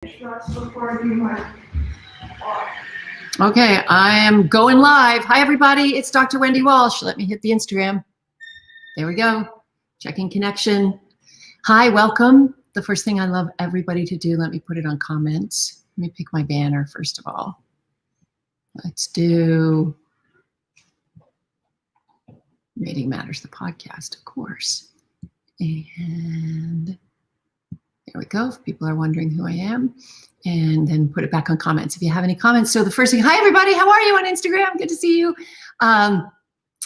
Okay, I am going live. Hi, everybody. It's Dr. Wendy Walsh. Let me hit the Instagram. There we go. Checking connection. Hi, welcome. The first thing I love everybody to do, let me put it on comments. Let me pick my banner first of all. Let's do Rating Matters, the podcast, of course. And there we go. If people are wondering who I am. And then put it back on comments if you have any comments. So the first thing, hi everybody, how are you on Instagram? Good to see you.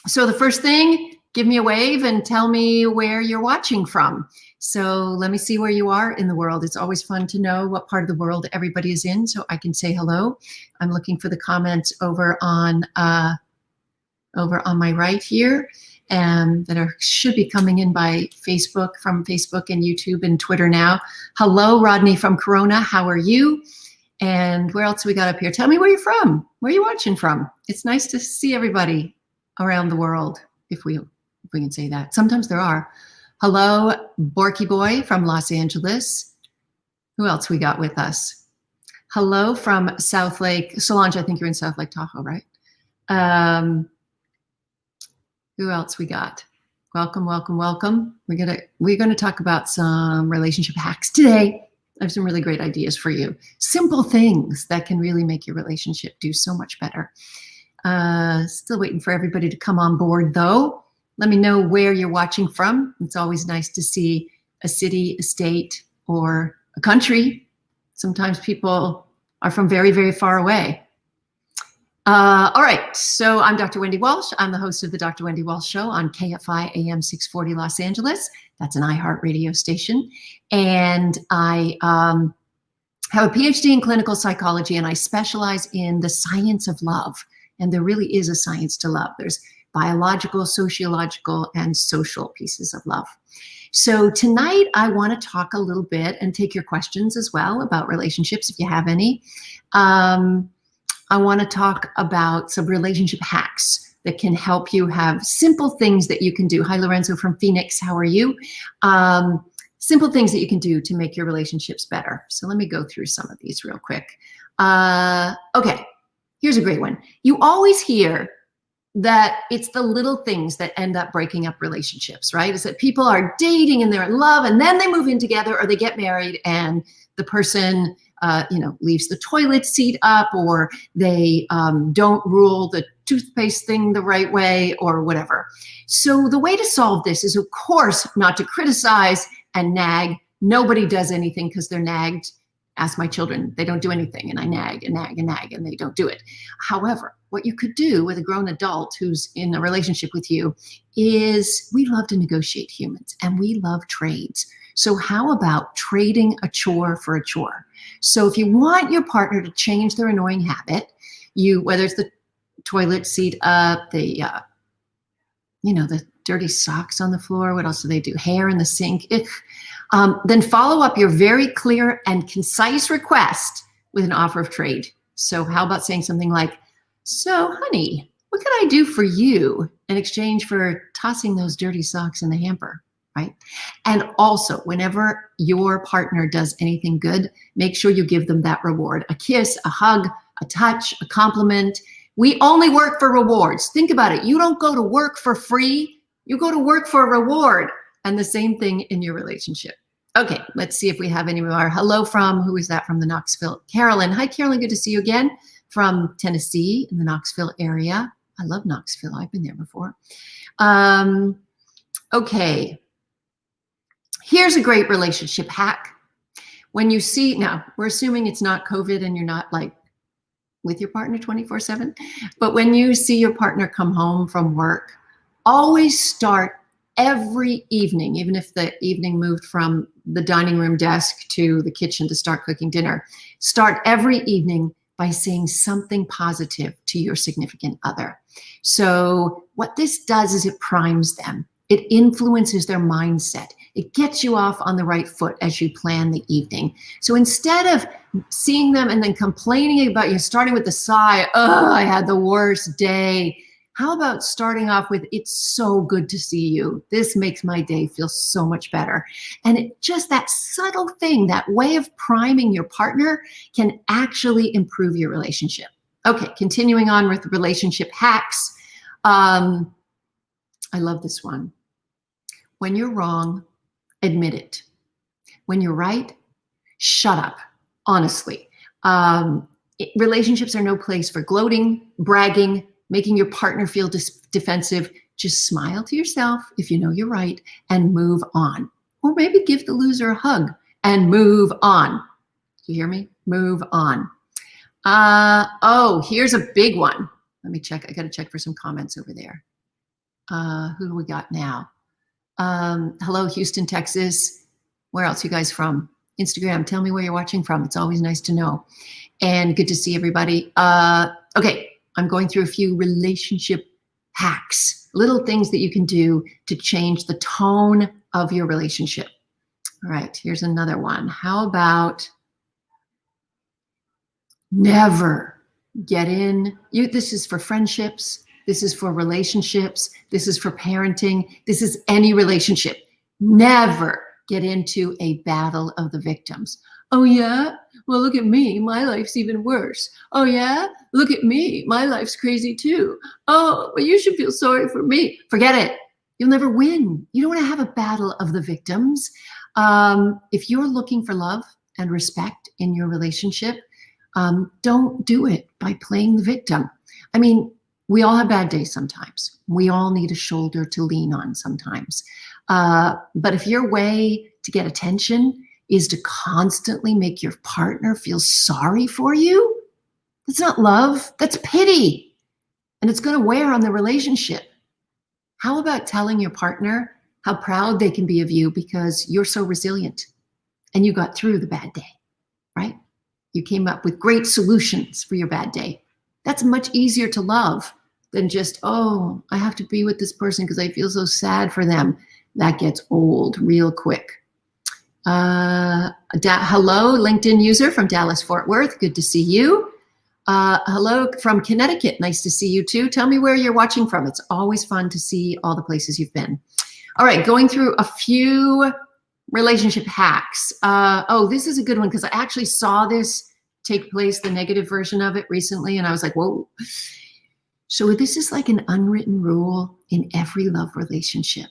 So the first thing, give me a wave and tell me where you're watching from. So let me see where you are in the world. It's always fun to know what part of the world everybody is in so I can say hello. I'm looking for the comments over on my right here. That should be coming in by Facebook, from Facebook and YouTube and Twitter now. Hello, Rodney from Corona. How are you? And where else we got up here? Tell me where you're from. Where are you watching from? It's nice to see everybody around the world, if we can say that. Sometimes there are. Hello, Borky Boy from Los Angeles. Who else we got with us? Hello from South Lake. Solange, I think you're in South Lake Tahoe, right? Who else we got? Welcome, welcome, welcome. We're gonna talk about some relationship hacks today. I have some really great ideas for you. Simple things that can really make your relationship do so much better. Still waiting for everybody to come on board though. Let me know where you're watching from. It's always nice to see a city, a state, or a country. Sometimes people are from very, very far away. All right, so I'm Dr. Wendy Walsh. I'm the host of the Dr. Wendy Walsh Show on KFI AM 640 Los Angeles. That's an iHeart radio station. And I have a PhD in clinical psychology, and I specialize in the science of love. And there really is a science to love. There's biological, sociological, and social pieces of love. So tonight I want to talk a little bit and take your questions as well about relationships, if you have any. I want to talk about some relationship hacks that can help you have simple things that you can do. Hi, Lorenzo from Phoenix. How are you? Simple things that you can do to make your relationships better. So let me go through some of these real quick. Okay, here's a great one. You always hear that it's the little things that end up breaking up relationships, right? Is that people are dating and they're in love and then they move in together or they get married and the person leaves the toilet seat up, or they don't rule the toothpaste thing the right way, or whatever. So the way to solve this is, of course, not to criticize and nag. Nobody does anything because they're nagged. Ask my children. They don't do anything, and I nag and nag and nag, and they don't do it. However, what you could do with a grown adult who's in a relationship with you is, we love to negotiate, humans, and we love trades. So how about trading a chore for a chore? So if you want your partner to change their annoying habit, whether it's the toilet seat up, the dirty socks on the floor, what else do they do? Hair in the sink. Then follow up your very clear and concise request with an offer of trade. So how about saying something like, so honey, what can I do for you in exchange for tossing those dirty socks in the hamper? Right? And also, whenever your partner does anything good, make sure you give them that reward. A kiss, a hug, a touch, a compliment. We only work for rewards. Think about it. You don't go to work for free. You go to work for a reward. And the same thing in your relationship. Okay, let's see if we have any more. Hello from, who is that from the Knoxville? Carolyn. Hi, Carolyn. Good to see you again from Tennessee in the Knoxville area. I love Knoxville. I've been there before. Okay. Here's a great relationship hack. When you see, now we're assuming it's not COVID and you're not like with your partner 24/7, but when you see your partner come home from work, always start every evening, even if the evening moved from the dining room desk to the kitchen to start cooking dinner, start every evening by saying something positive to your significant other. So what this does is it primes them. It influences their mindset. It gets you off on the right foot as you plan the evening. So instead of seeing them and then complaining about you, starting with the sigh, oh, I had the worst day. How about starting off with, it's so good to see you. This makes my day feel so much better. And just that subtle thing, that way of priming your partner can actually improve your relationship. Okay, continuing on with relationship hacks. I love this one. When you're wrong, admit it. When you're right, shut up, honestly. Relationships are no place for gloating, bragging, making your partner feel defensive. Just smile to yourself if you know you're right and move on. Or maybe give the loser a hug and move on. You hear me? Move on. Oh, here's a big one. Let me check. I got to check for some comments over there. Who do we got now? Hello, Houston, Texas. Where else you guys from? Instagram. Tell me where you're watching from. It's always nice to know. And good to see everybody. Okay. I'm going through a few relationship hacks, little things that you can do to change the tone of your relationship. All right, here's another one. How about never get in? This is for friendships. This is for relationships. This is for parenting. This is any relationship. Never get into a battle of the victims. Oh yeah? Well, look at me. My life's even worse. Oh yeah? Look at me. My life's crazy too. Oh, well, you should feel sorry for me. Forget it. You'll never win. You don't want to have a battle of the victims. If you're looking for love and respect in your relationship, don't do it by playing the victim. I mean, we all have bad days sometimes. We all need a shoulder to lean on sometimes. But if your way to get attention is to constantly make your partner feel sorry for you, that's not love, that's pity. And it's going to wear on the relationship. How about telling your partner how proud they can be of you because you're so resilient and you got through the bad day, right? You came up with great solutions for your bad day. That's much easier to love than just, oh, I have to be with this person because I feel so sad for them. That gets old real quick. Hello, LinkedIn user from Dallas, Fort Worth. Good to see you. Hello from Connecticut. Nice to see you too. Tell me where you're watching from. It's always fun to see all the places you've been. All right, going through a few relationship hacks. Oh, this is a good one because I actually saw this take place, the negative version of it recently, and I was like, whoa. So this is like an unwritten rule in every love relationship.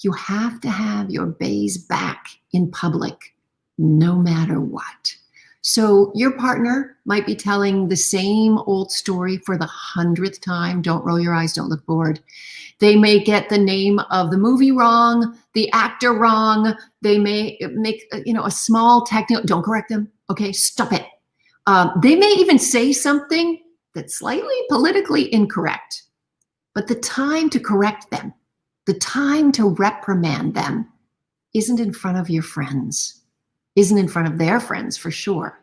You have to have your bays back in public, no matter what. So your partner might be telling the same old story for the 100th time. Don't roll your eyes, don't look bored. They may get the name of the movie wrong, the actor wrong. They may make, a small technical, don't correct them. Okay, stop it. They may even say something that's slightly politically incorrect, but the time to correct them, the time to reprimand them isn't in front of your friends, isn't in front of their friends for sure.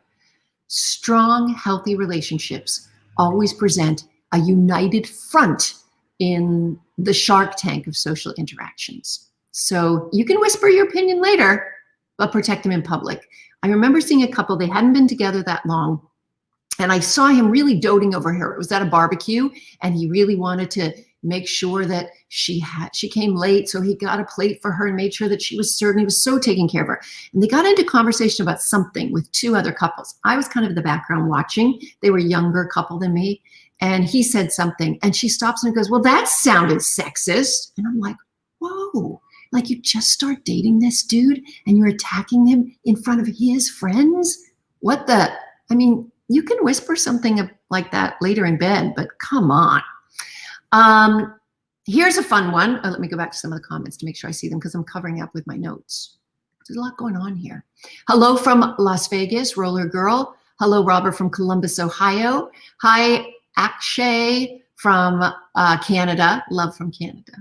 Strong, healthy relationships always present a united front in the shark tank of social interactions. So you can whisper your opinion later, but protect them in public. I remember seeing a couple, they hadn't been together that long, and I saw him really doting over her. It was at a barbecue, and he really wanted to make sure that she came late, so he got a plate for her and made sure that she was served. He was so taking care of her. And they got into conversation about something with two other couples. I was kind of in the background watching. They were a younger couple than me. And he said something, and she stops and goes, well, that sounded sexist. And I'm like, whoa, like you just start dating this dude and you're attacking him in front of his friends? You can whisper something like that later in bed, but come on. Here's a fun one. Let me go back to some of the comments to make sure I see them because I'm covering up with my notes. There's a lot going on here. Hello from Las Vegas, Roller Girl. Hello, Robert from Columbus, Ohio. Hi, Akshay from Canada. Love from Canada.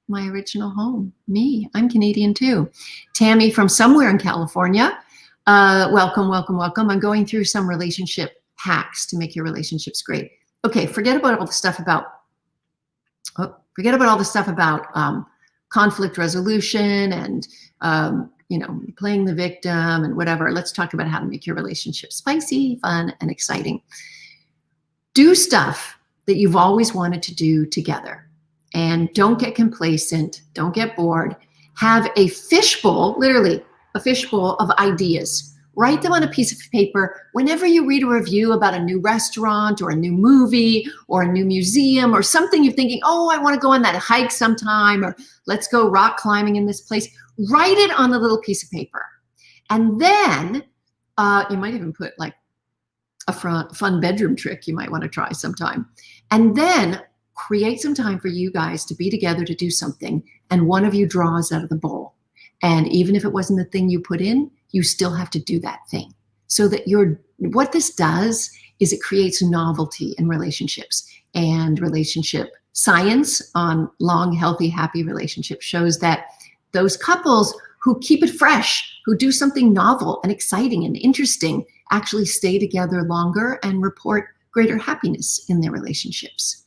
My original home. Me. I'm Canadian too. Tammy from somewhere in California. Welcome, welcome, welcome. I'm going through some relationship hacks to make your relationships great. Okay, forget about all the stuff about conflict resolution and playing the victim and whatever. Let's talk about how to make your relationship spicy, fun, and exciting. Do stuff that you've always wanted to do together. And don't get complacent. Don't get bored. Have a fishbowl, literally a fishbowl of ideas. Write them on a piece of paper. Whenever you read a review about a new restaurant or a new movie or a new museum or something you're thinking, oh, I want to go on that hike sometime, or let's go rock climbing in this place, write it on a little piece of paper. And then you might even put like a fun bedroom trick you might want to try sometime. And then create some time for you guys to be together to do something, and one of you draws out of the bowl. And even if it wasn't the thing you put in, you still have to do that thing. So that what this does is it creates novelty in relationships. And relationship science on long, healthy, happy relationships shows that those couples who keep it fresh, who do something novel and exciting and interesting, actually stay together longer and report greater happiness in their relationships.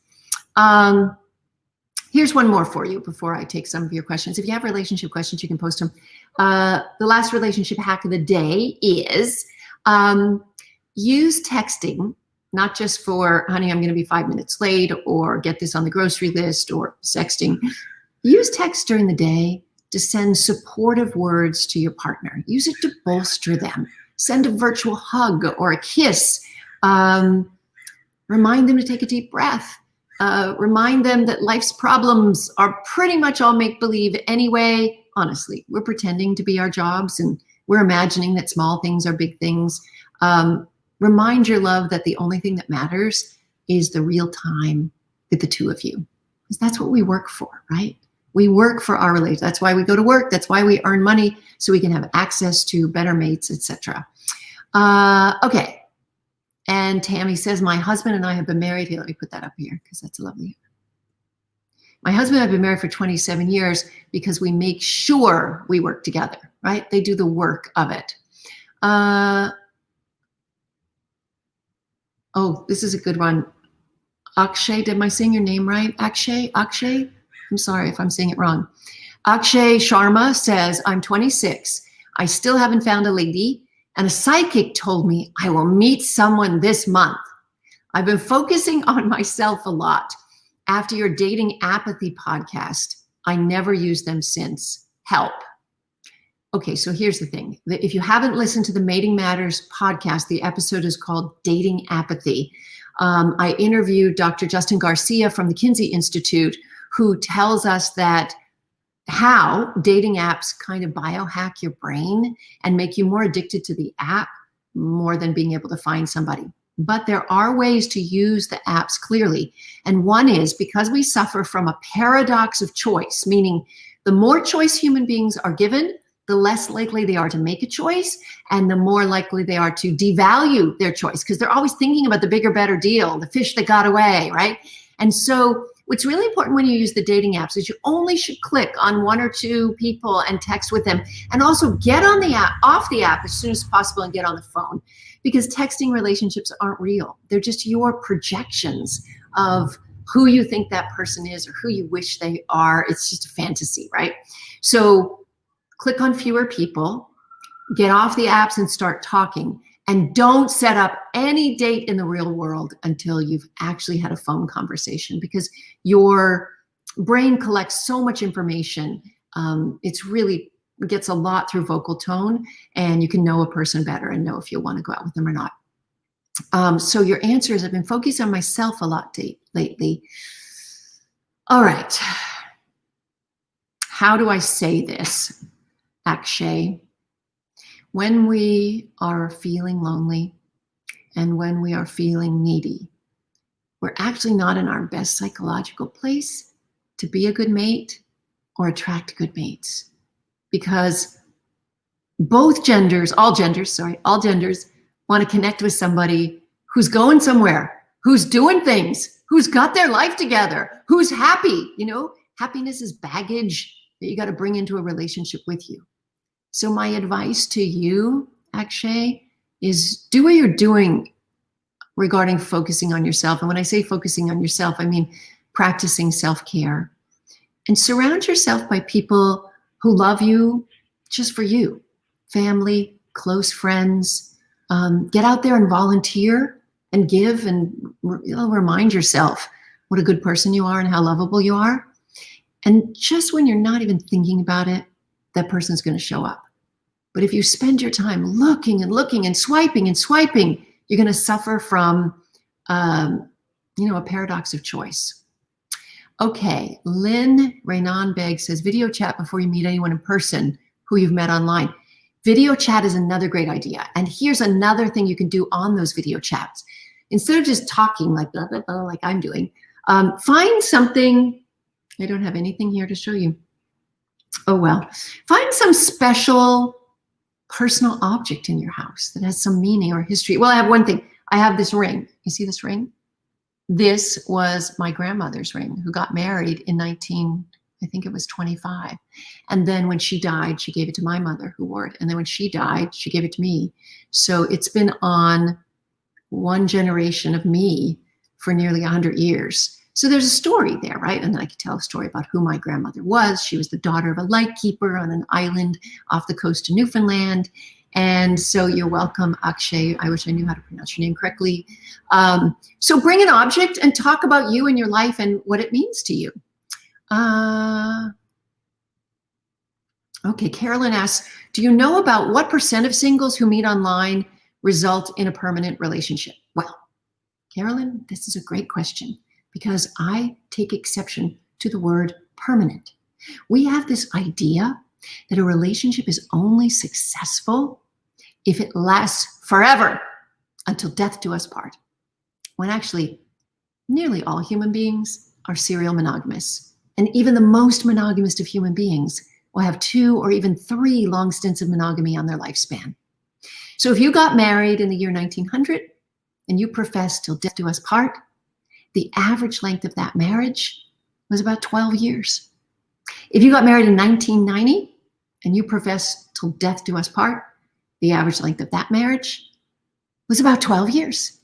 Here's one more for you before I take some of your questions. If you have relationship questions, you can post them. The last relationship hack of the day is use texting, not just for, honey, I'm going to be 5 minutes late, or get this on the grocery list, or sexting. Use text during the day to send supportive words to your partner. Use it to bolster them. Send a virtual hug or a kiss. Remind them to take a deep breath. Remind them that life's problems are pretty much all make-believe anyway. Honestly, we're pretending to be our jobs, and we're imagining that small things are big things. Remind your love that the only thing that matters is the real time with the two of you. Because that's what we work for, right? We work for our relationship. That's why we go to work. That's why we earn money, so we can have access to better mates, etc. Okay. And Tammy says, my husband and I have been married. Here, let me put that up here because that's lovely. My husband and I have been married for 27 years because we make sure we work together, right? They do the work of it. Oh, this is a good one. Akshay, am I saying your name right? Akshay? I'm sorry if I'm saying it wrong. Akshay Sharma says, I'm 26. I still haven't found a lady, and a psychic told me I will meet someone this month. I've been focusing on myself a lot. After your dating apathy podcast, I never used them since. Help. Okay, so here's the thing. If you haven't listened to the Mating Matters podcast, the episode is called Dating Apathy. I interviewed Dr. Justin Garcia from the Kinsey Institute, who tells us that how dating apps kind of biohack your brain and make you more addicted to the app more than being able to find somebody. But there are ways to use the apps clearly. And one is because we suffer from a paradox of choice, meaning the more choice human beings are given, the less likely they are to make a choice, and the more likely they are to devalue their choice because they're always thinking about the bigger, better deal, the fish that got away, right? And so what's really important when you use the dating apps is you only should click on one or two people and text with them, and also get on the app, off the app as soon as possible, and get on the phone, because texting relationships aren't real. They're just your projections of who you think that person is or who you wish they are. It's just a fantasy, right? So click on fewer people, get off the apps and start talking. And don't set up any date in the real world until you've actually had a phone conversation, because your brain collects so much information. It's really gets a lot through vocal tone, and you can know a person better and know if you'll want to go out with them or not. So your answer is, I've been focused on myself a lot lately. All right. How do I say this, Akshay? When we are feeling lonely and when we are feeling needy, we're actually not in our best psychological place to be a good mate or attract good mates, because all genders want to connect with somebody who's going somewhere, who's doing things, who's got their life together, who's happy. You know, happiness is baggage that you got to bring into a relationship with you. So my advice to you, Akshay, is do what you're doing regarding focusing on yourself. And when I say focusing on yourself, I mean practicing self-care. And surround yourself by people who love you just for you. Family, close friends. Get out there and volunteer and give and remind yourself what a good person you are and how lovable you are. And just when you're not even thinking about it, that person's going to show up. But if you spend your time looking and looking and swiping, you're going to suffer from, a paradox of choice. Okay, Lynn Raynon Begg says, video chat before you meet anyone in person who you've met online. Video chat is another great idea. And here's another thing you can do on those video chats. Instead of just talking like blah, blah, blah, like I'm doing, find something. I don't have anything here to show you. Oh, well, find some special personal object in your house that has some meaning or history. Well, I have one thing. I have this ring. You see this ring? This was my grandmother's ring, who got married in 25. And then when she died, she gave it to my mother, who wore it. And then when she died, she gave it to me. So it's been on one generation of me for nearly 100 years. So there's a story there, right? And then I could tell a story about who my grandmother was. She was the daughter of a lightkeeper on an island off the coast of Newfoundland. And so you're welcome, Akshay. I wish I knew how to pronounce your name correctly. So bring an object and talk about you and your life and what it means to you. Okay, Carolyn asks, do you know about what % of singles who meet online result in a permanent relationship? Well, Carolyn, this is a great question because I take exception to the word permanent. We have this idea that a relationship is only successful if it lasts forever until death do us part, when actually nearly all human beings are serial monogamous. And even the most monogamous of human beings will have 2 or even 3 long stints of monogamy on their lifespan. So if you got married in the year 1900 and you professed till death do us part, the average length of that marriage was about 12 years. If you got married in 1990 and you professed till death do us part, the average length of that marriage was about 12 years.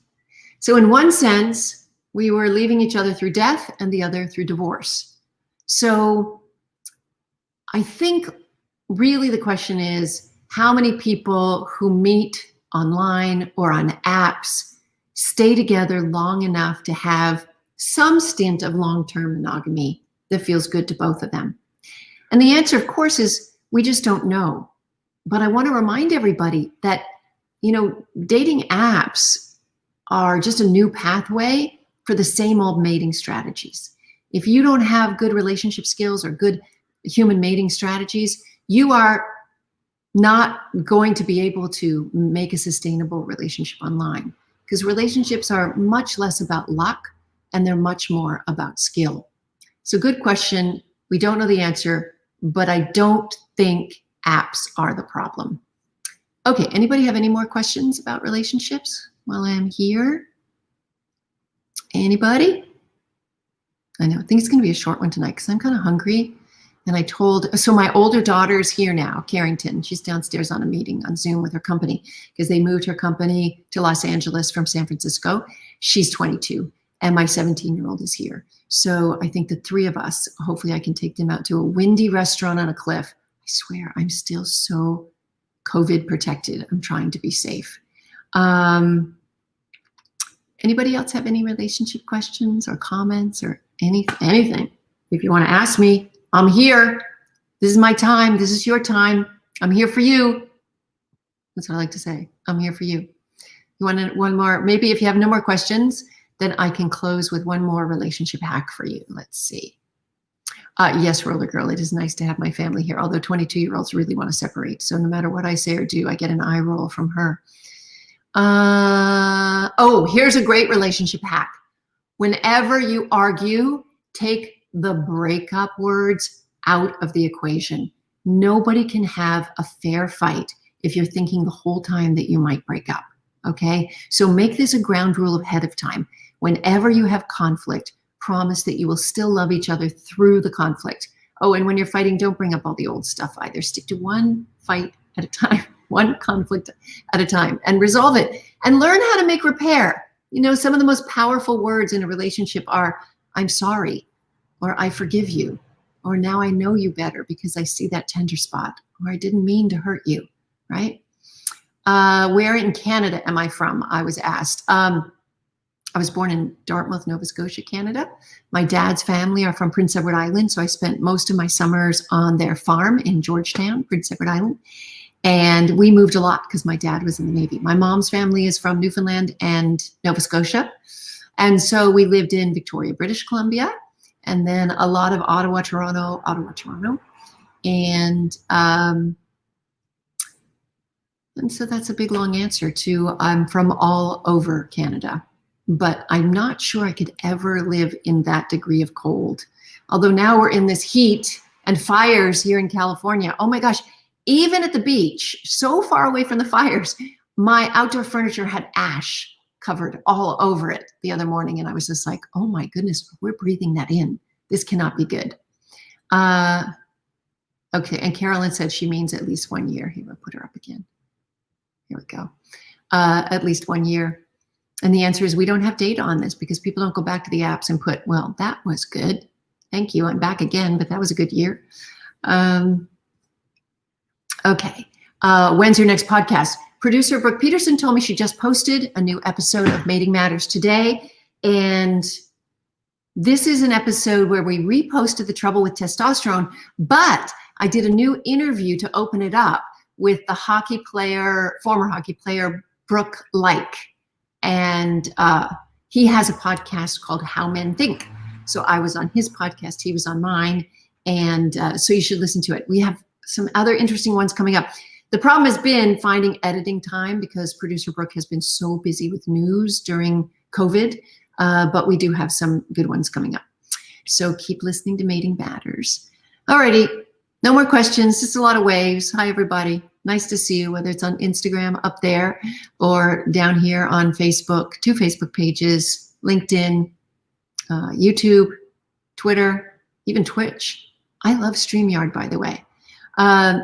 So in one sense, we were leaving each other through death and the other through divorce. So I think really the question is, how many people who meet online or on apps stay together long enough to have some stint of long-term monogamy that feels good to both of them? And the answer, of course, is we just don't know. But I want to remind everybody that, dating apps are just a new pathway for the same old mating strategies. If you don't have good relationship skills or good human mating strategies, you are not going to be able to make a sustainable relationship online, because relationships are much less about luck and they're much more about skill. So good question. We don't know the answer, but I don't think apps are the problem. Okay, anybody have any more questions about relationships while I'm here? Anybody? I know, I think it's going to be a short one tonight because I'm kind of hungry. And so my older daughter's here now, Carrington. She's downstairs on a meeting on Zoom with her company because they moved her company to Los Angeles from San Francisco. She's 22 and my 17-year-old is here. So I think the 3 of us, hopefully I can take them out to a windy restaurant on a cliff. I swear I'm still so COVID protected. I'm trying to be safe. Anybody else have any relationship questions or comments or anything? If you want to ask me, I'm here. This is my time. This is your time. I'm here for you. That's what I like to say. I'm here for you. You want one more? Maybe if you have no more questions, then I can close with one more relationship hack for you. Let's see. Yes, Roller Girl, it is nice to have my family here, although 22-year-olds really want to separate. So no matter what I say or do, I get an eye roll from her. Here's a great relationship hack. Whenever you argue, take the breakup words out of the equation. Nobody can have a fair fight if you're thinking the whole time that you might break up, okay? So make this a ground rule ahead of time. Whenever you have conflict, promise that you will still love each other through the conflict. Oh, and when you're fighting, don't bring up all the old stuff either. Stick to one fight at a time, one conflict at a time, and resolve it. And learn how to make repair. Some of the most powerful words in a relationship are, I'm sorry, or I forgive you, or now I know you better because I see that tender spot, or I didn't mean to hurt you, right? Where in Canada am I from? I was asked. I was born in Dartmouth, Nova Scotia, Canada. My dad's family are from Prince Edward Island, so I spent most of my summers on their farm in Georgetown, Prince Edward Island. And we moved a lot because my dad was in the Navy. My mom's family is from Newfoundland and Nova Scotia. And so we lived in Victoria, British Columbia, and then a lot of Ottawa, Toronto. And so that's a big, long answer to I'm from all over Canada. But I'm not sure I could ever live in that degree of cold. Although now we're in this heat and fires here in California. Oh my gosh, even at the beach, so far away from the fires, my outdoor furniture had ash covered all over it the other morning. And I was just like, oh my goodness, we're breathing that in. This cannot be good. Okay, and Carolyn said she means at least 1 year. Here, I'll put her up again. Here we go. At least 1 year. And the answer is we don't have data on this because people don't go back to the apps and put, well, that was good. Thank you. I'm back again, but that was a good year. Okay. When's your next podcast? Producer Brooke Peterson told me she just posted a new episode of Mating Matters today. And this is an episode where we reposted the trouble with testosterone, but I did a new interview to open it up with the former hockey player, Brooke Like. And he has a podcast called How Men Think. So I was on his podcast, he was on mine. And so you should listen to it. We have some other interesting ones coming up. The problem has been finding editing time because producer Brooke has been so busy with news during COVID, but we do have some good ones coming up. So keep listening to Mating Matters. Alrighty, no more questions, just a lot of waves. Hi, everybody. Nice to see you, whether it's on Instagram up there or down here on Facebook, 2 Facebook pages, LinkedIn, YouTube, Twitter, even Twitch. I love StreamYard, by the way.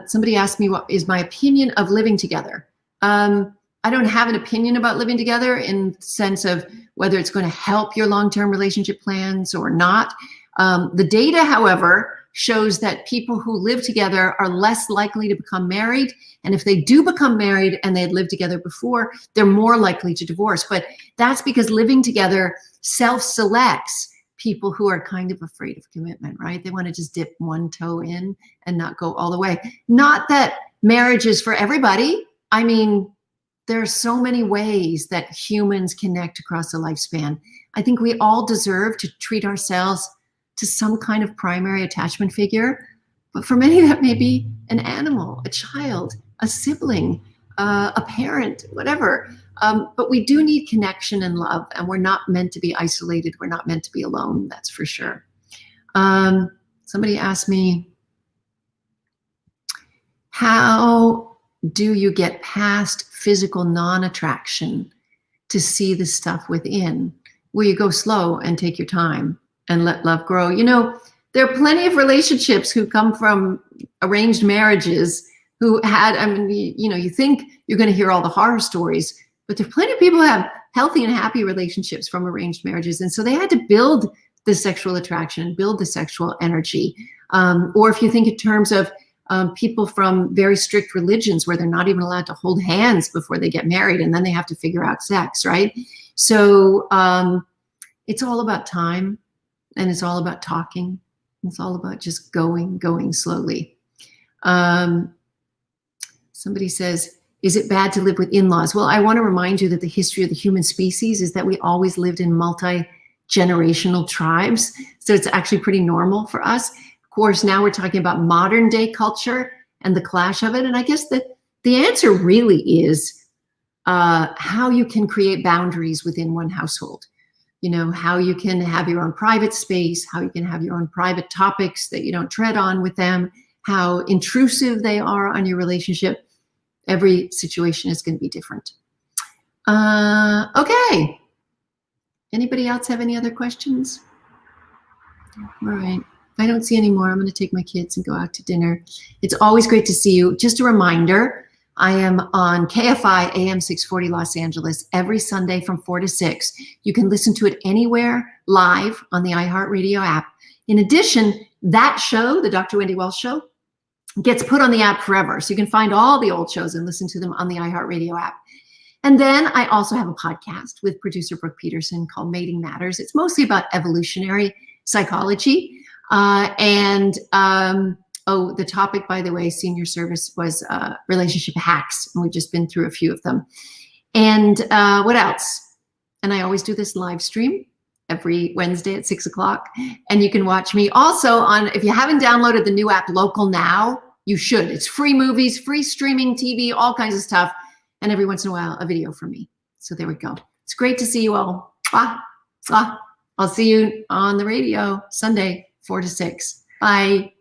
Somebody asked me what is my opinion of living together. I don't have an opinion about living together in the sense of whether it's going to help your long-term relationship plans or not. The data, however, shows that people who live together are less likely to become married. And if they do become married and they had lived together before, they're more likely to divorce. But that's because living together self-selects people who are kind of afraid of commitment, right? They want to just dip one toe in and not go all the way. Not that marriage is for everybody. I mean, there are so many ways that humans connect across a lifespan. I think we all deserve to treat ourselves to some kind of primary attachment figure. But for many, that may be an animal, a child, a sibling, a parent, whatever. But we do need connection and love, and we're not meant to be isolated. We're not meant to be alone, that's for sure. Somebody asked me, how do you get past physical non-attraction to see the stuff within? Well, you go slow and take your time and let love grow. You know, there are plenty of relationships who come from arranged marriages who had, I mean, you know, you think you're going to hear all the horror stories, but there are plenty of people who have healthy and happy relationships from arranged marriages. And so they had to build the sexual attraction, build the sexual energy. Or if you think in terms of people from very strict religions where they're not even allowed to hold hands before they get married, and then they have to figure out sex, right? So it's all about time, and it's all about talking. It's all about just going slowly. Somebody says, is it bad to live with in-laws? Well, I want to remind you that the history of the human species is that we always lived in multi-generational tribes. So it's actually pretty normal for us. Of course, now we're talking about modern day culture and the clash of it. And I guess the answer really is how you can create boundaries within one household. You know, how you can have your own private space, how you can have your own private topics that you don't tread on with them, how intrusive they are on your relationship. Every situation is going to be different. Okay. Anybody else have any other questions? All right. If I don't see any more, I'm going to take my kids and go out to dinner. It's always great to see you. Just a reminder, I am on KFI AM 640 Los Angeles every Sunday from 4 to 6. You can listen to it anywhere live on the iHeartRadio app. In addition, that show, the Dr. Wendy Walsh show, gets put on the app forever. So you can find all the old shows and listen to them on the iHeartRadio app. And then I also have a podcast with producer Brooke Peterson called Mating Matters. It's mostly about evolutionary psychology. Oh, the topic, by the way, senior service, was relationship hacks. And we've just been through a few of them. And what else? And I always do this live stream every Wednesday at 6 o'clock. And you can watch me also on, if you haven't downloaded the new app Local Now, you should. It's free movies, free streaming TV, all kinds of stuff. And every once in a while, a video from me. So there we go. It's great to see you all. I'll see you on the radio Sunday, 4 to 6. Bye.